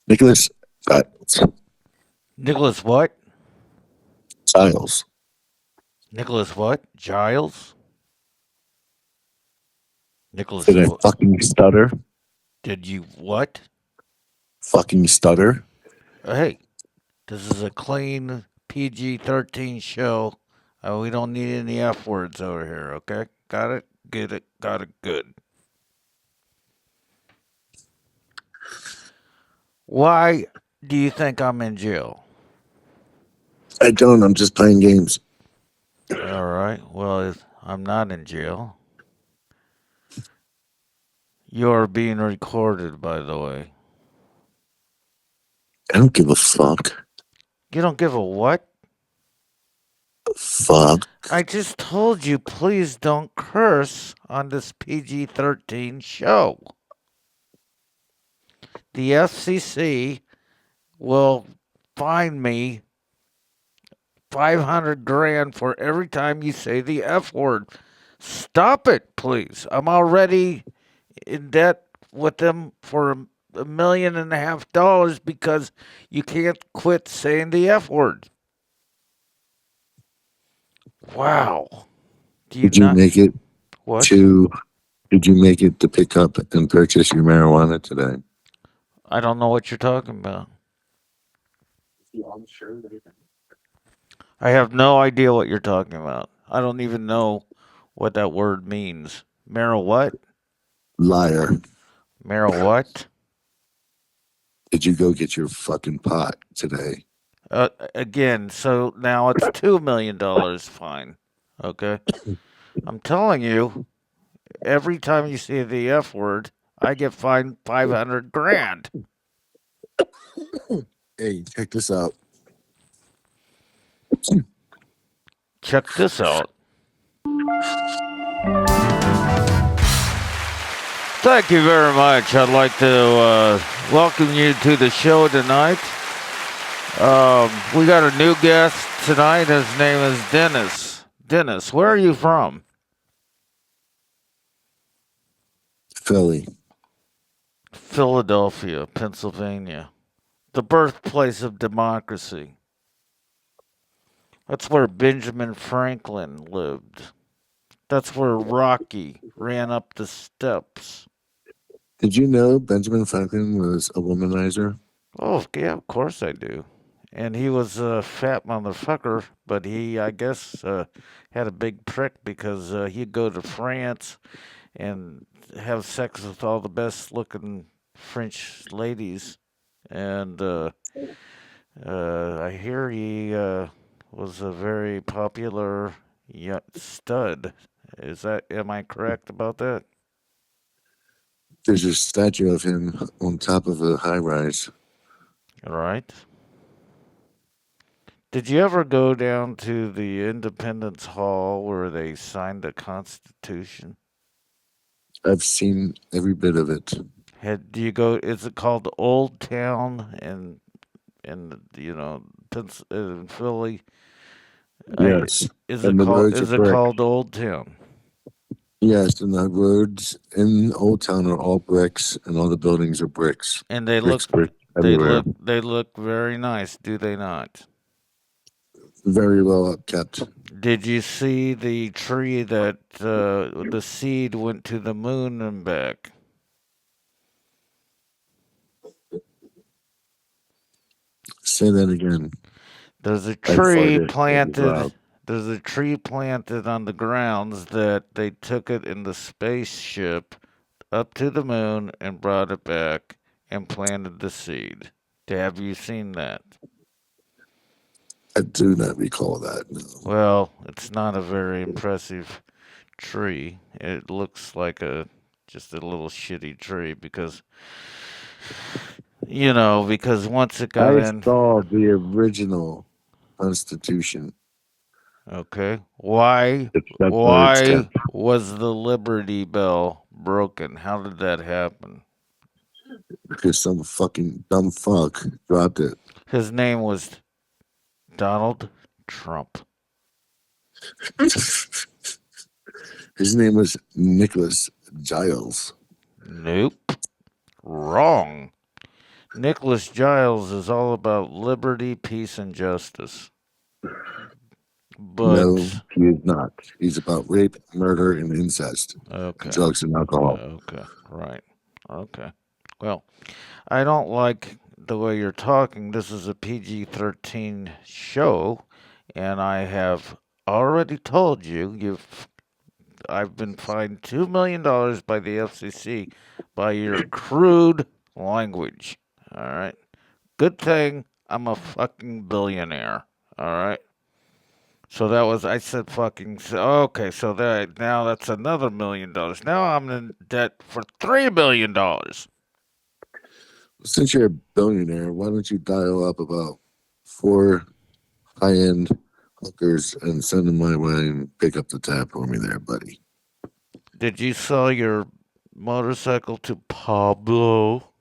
Nicholas Nicholas what? Giles. Nicholas what? Giles? Nicholas Did I what? fucking stutter? Did you what? Fucking stutter? Hey, this is a clean PG-13 show. We don't need any F words over here, okay? Got it? Get it? Got it? Good. Why do you think I'm in jail? I don't. I'm just playing games. All right. Well, I'm not in jail. You're being recorded, by the way. I don't give a fuck. You don't give a what? Fuck. I just told you, please don't curse on this PG-13 show. The FCC will fine me 500 grand for every time you say the F word. Stop it, please. I'm already in debt with them for $1.5 million because you can't quit saying the F word. Wow. Do you Did you not? make it What? to? Did you make it to pick up and purchase your marijuana today? I don't know what you're talking about. I have no idea what you're talking about. I don't even know what that word means. Meryl what? Liar. Meryl what? Did you go get your fucking pot today? Again, so now it's $2 million fine. Okay? I'm telling you, every time you say the F word, I get fined 500 grand. Hey, check this out. Check this out. Thank you very much. I'd like to welcome you to the show tonight. We got a new guest tonight. His name is Dennis. Dennis, where are you from? Philly. Philadelphia, Pennsylvania, the birthplace of democracy. That's where Benjamin Franklin lived. That's where Rocky ran up the steps. Did you know Benjamin Franklin was a womanizer? Oh, yeah, of course I do. And he was a fat motherfucker, but he, I guess, had a big prick because he'd go to France and have sex with all the best looking French ladies. And I hear he was a very popular stud. Am I correct about that? There's a statue of him on top of a high rise. All right. Did you ever go down to the Independence Hall where they signed the Constitution? I've seen every bit of it. Do you go? Is it called Old Town in in Philly? I Yes. is it And the called roads are is it brick. called Old Town? Yes, and the roads in Old Town are all bricks, and all the buildings are bricks. And Bricks, bricks everywhere. they look very nice, do they not? Very well upkept. Did you see the tree that the seed went to the moon and back? Say that again. There's a I tree farted. It was planted. loud. There's a tree planted on the grounds that they took it in the spaceship up to the moon and brought it back and planted the seed. Have you seen that? I do not recall that. No. Well, it's not a very impressive tree. It looks like a just a little shitty tree because once it got I in, saw the original Constitution. okay. Why Except where it's why kept. was the Liberty Bell broken? How did that happen? Because some fucking dumb fuck dropped it. His name was Donald Trump. His name was Nicholas Giles. Nope. Wrong. Nicholas Giles is all about liberty, peace, and justice. No, But he is not. He's about rape, murder, and incest, and okay, drugs and alcohol. okay, right, okay. Well, I don't like the way you're talking. This is a PG-13 show, and I have already told you I've been fined $2 million by the FCC by your crude language. All right. Good thing I'm a fucking billionaire. All right. So that was I said fucking okay. So that now that's another $1 million. Now I'm in debt for $3 billion. Since you're a billionaire, why don't you dial up about four high-end hookers and send them my way and pick up the tab for me there, buddy? Did you sell your motorcycle to Pablo?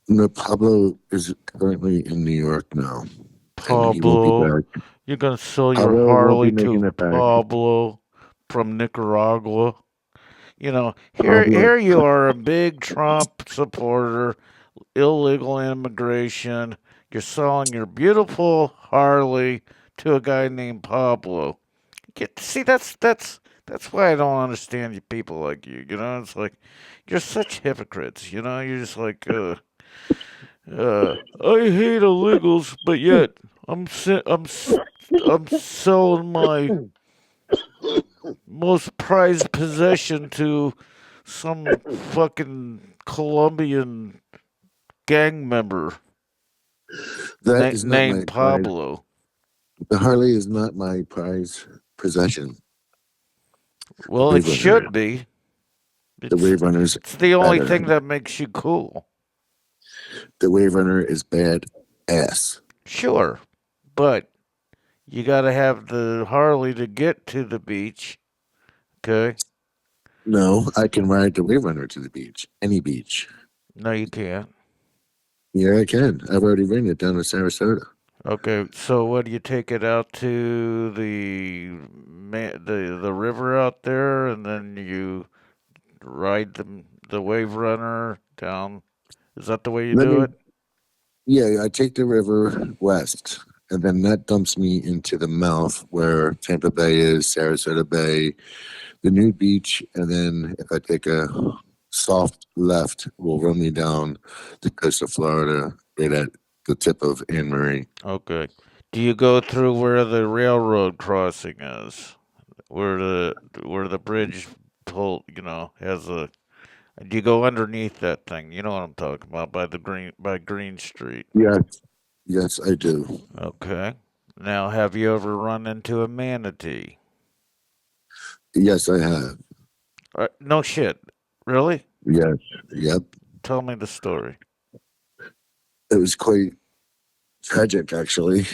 No, Pablo is currently in New York now, and he will be Pablo, back. you're gonna sell your Pablo will be Harley making to it back. Pablo from Nicaragua? You know, Pablo, here you are, a big Trump supporter, illegal immigration. You're selling your beautiful Harley to a guy named Pablo. See, that's why I don't understand you people like you. You know, it's like you're such hypocrites. You know, you're just like, I hate illegals, but yet I'm selling my most prized possession to some fucking Colombian gang member that is not my named prize. Pablo. The Harley is not my prize possession. The Well, it Wave Runner should is. be. The It's Wave Runner's it's the only better. thing that makes you cool. The Wave Runner is bad ass. Sure, but you got to have the Harley to get to the beach. Okay? No, I can ride the Wave Runner to the beach, any beach. No, you can't. Yeah, I can. I've already ridden it down to Sarasota. Okay, so what do you take it out to the river out there, and then you ride the wave runner down? Is that the way you Let do me, it? yeah, I take the river west, and then that dumps me into the mouth where Tampa Bay is, Sarasota Bay, the new beach, and then if I take a soft left, will run me down the coast of Florida, right at the tip of Anne Marie. Okay. Do you go through where the railroad crossing is, where the bridge pull, has a? Do you go underneath that thing? You know what I'm talking about by Green Street. Yes, yes, I do. Okay. Now, have you ever run into a manatee? Yes, I have. No shit. Really? Yes, yep. Tell me the story. It was quite tragic, actually.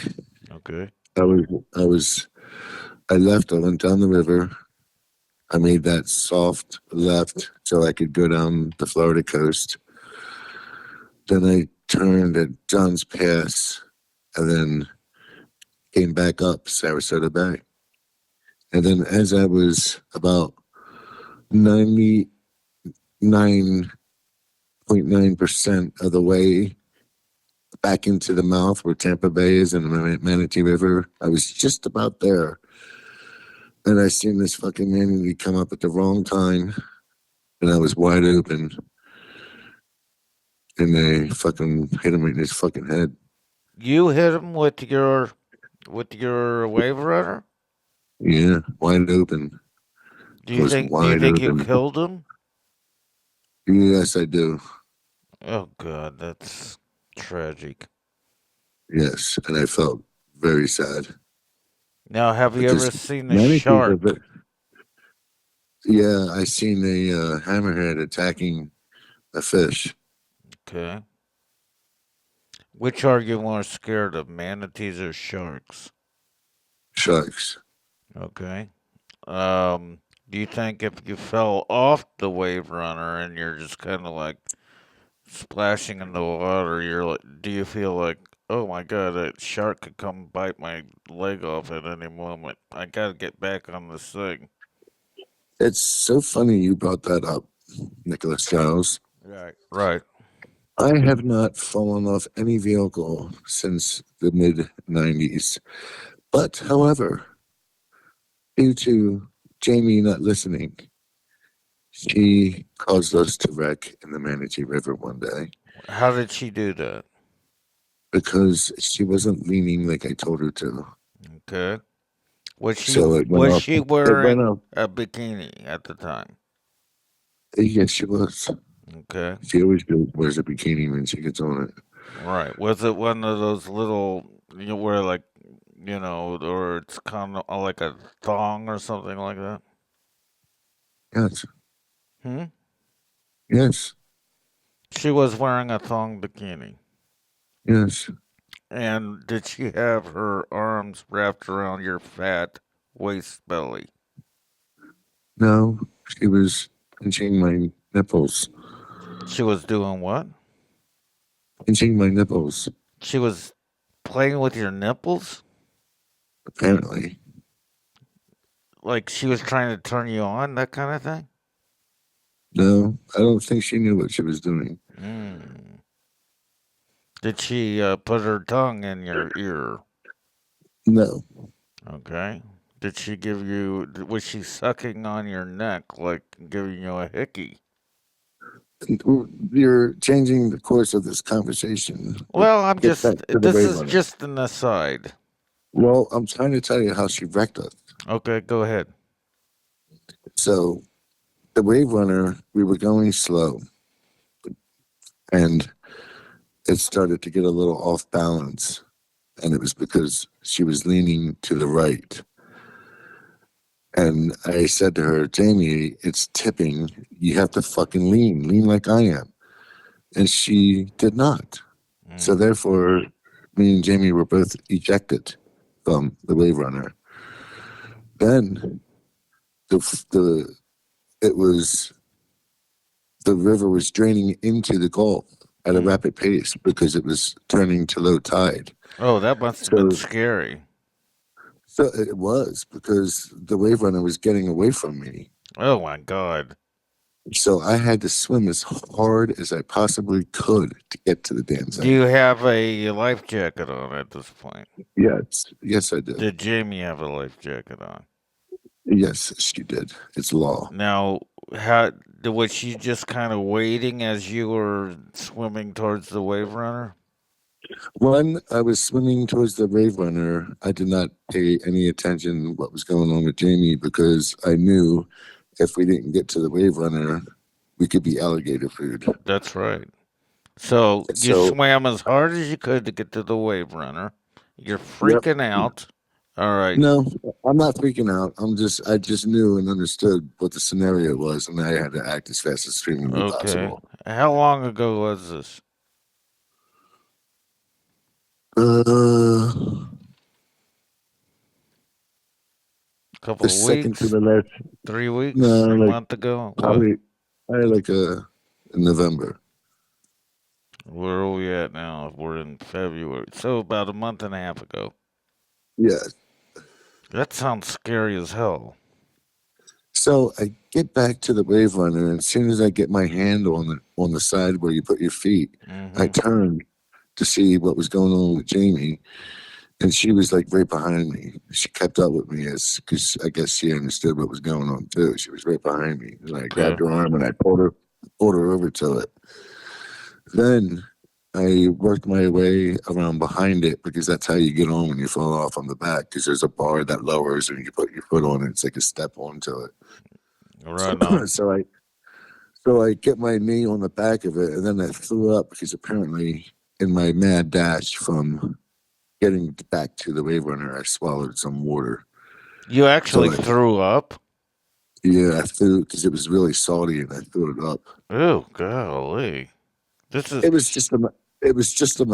Okay. I was, I was, I left. I went down the river. I made that soft left so I could go down the Florida coast. Then I turned at John's Pass and then came back up Sarasota Bay. And then as I was about 99.9% of the way back into the mouth where Tampa Bay is and the Manatee River, I was just about there. And I seen this fucking manatee come up at the wrong time and I was wide open and they fucking hit him right in his fucking head. You hit him with your wave runner? Yeah, wide open. I was Do you wide think you open. killed him? Yes, I do. Oh God, that's tragic. Yes, and I felt very sad Now, have you ever because seen a manatees are. shark? Yeah, I seen a hammerhead attacking a fish. Okay. Which are you more scared of, manatees or sharks? Sharks. Okay. Do you think if you fell off the wave runner and you're just kind of like splashing in the water, do you feel like, oh my God, a shark could come bite my leg off at any moment? I gotta get back on this thing. It's so funny you brought that up, Nicholas Giles. Right. Right. I have not fallen off any vehicle since the mid 90s. But, however, due to Jamie not listening, she caused us to wreck in the Manatee River one day How did she do that? because she wasn't leaning like I told her to. Okay. Was she So it went was off. she It went wearing off. a bikini at the time? Yes, she was. Okay. She always wears a bikini when she gets on it. Right. Was it one of those little you wear like or it's kind of like a thong or something like that? Yes, Hmm. yes, She was wearing a thong bikini. yes. And did she have her arms wrapped around your fat waist belly? No, she was pinching my nipples. She was doing what? Pinching my nipples, She was playing with your nipples? apparently. Like she was trying to turn you on, that kind of thing? No, I don't think she knew what she was doing. Mm. Did she put her tongue in your ear? No. Okay. Did she give you, was she sucking on your neck, like giving you a hickey? You're changing the course of this conversation. Let's Well, get back to the this wave is runner. just an aside. Well, I'm trying to tell you how she wrecked us. Okay, go ahead. So the wave runner, we were going slow and it started to get a little off balance. And it was because she was leaning to the right. And I said to her, Jamie, it's tipping. You have to fucking lean like I am. And she did not. So Mm. therefore, me and Jamie were both ejected from the wave runner. Then the it was the river was draining into the Gulf at a Mm. rapid pace because it was turning to low tide. Oh, that must have been So scary. so it was because the wave runner was getting away from me. Oh my God. So I had to swim as hard as I possibly could to get to the damn Do thing. you have a life jacket on at this point? Yes, yes, I do. Did Jamie have a life jacket on? Yes, she did. It's law. Now, how was she just kind of waiting as you were swimming towards the wave runner? When I was swimming towards the wave runner, I did not pay any attention what was going on with Jamie because I knew if we didn't get to the wave runner, we could be alligator food. That's right. So you So, swam as hard as you could to get to the wave runner. You're yep. freaking out. All right. No, I'm not freaking out. I just knew and understood what the scenario was, and I had to act as fast as humanly Okay. possible. How long ago was this? Uh, A the couple of second to weeks? the last, 3 weeks? no, A like month ago? What? probably, I had like in November. Where are we at now? We're in February. So about a month and a half ago. Yeah. That sounds scary as hell. So I get back to the wave runner, and as soon as I get my hand on the side where you put your feet, I Mm-hmm. turned to see what was going on with Jamie, and she was like right behind me. She kept up with me as because I guess she understood what was going on too. She was right behind me, and I Okay. grabbed her arm and I pulled her over to it. Then I worked my way around behind it because that's how you get on when you fall off on the back because there's a bar that lowers and you put your foot on it. It's like a step onto it. Right on. So I get my knee on the back of it, and then I threw up because apparently, in my mad dash from getting back to the wave runner, I swallowed some water. You So actually threw up? yeah, I threw because it was really salty, and I threw it up. Oh, golly. This is It was just a, it was just a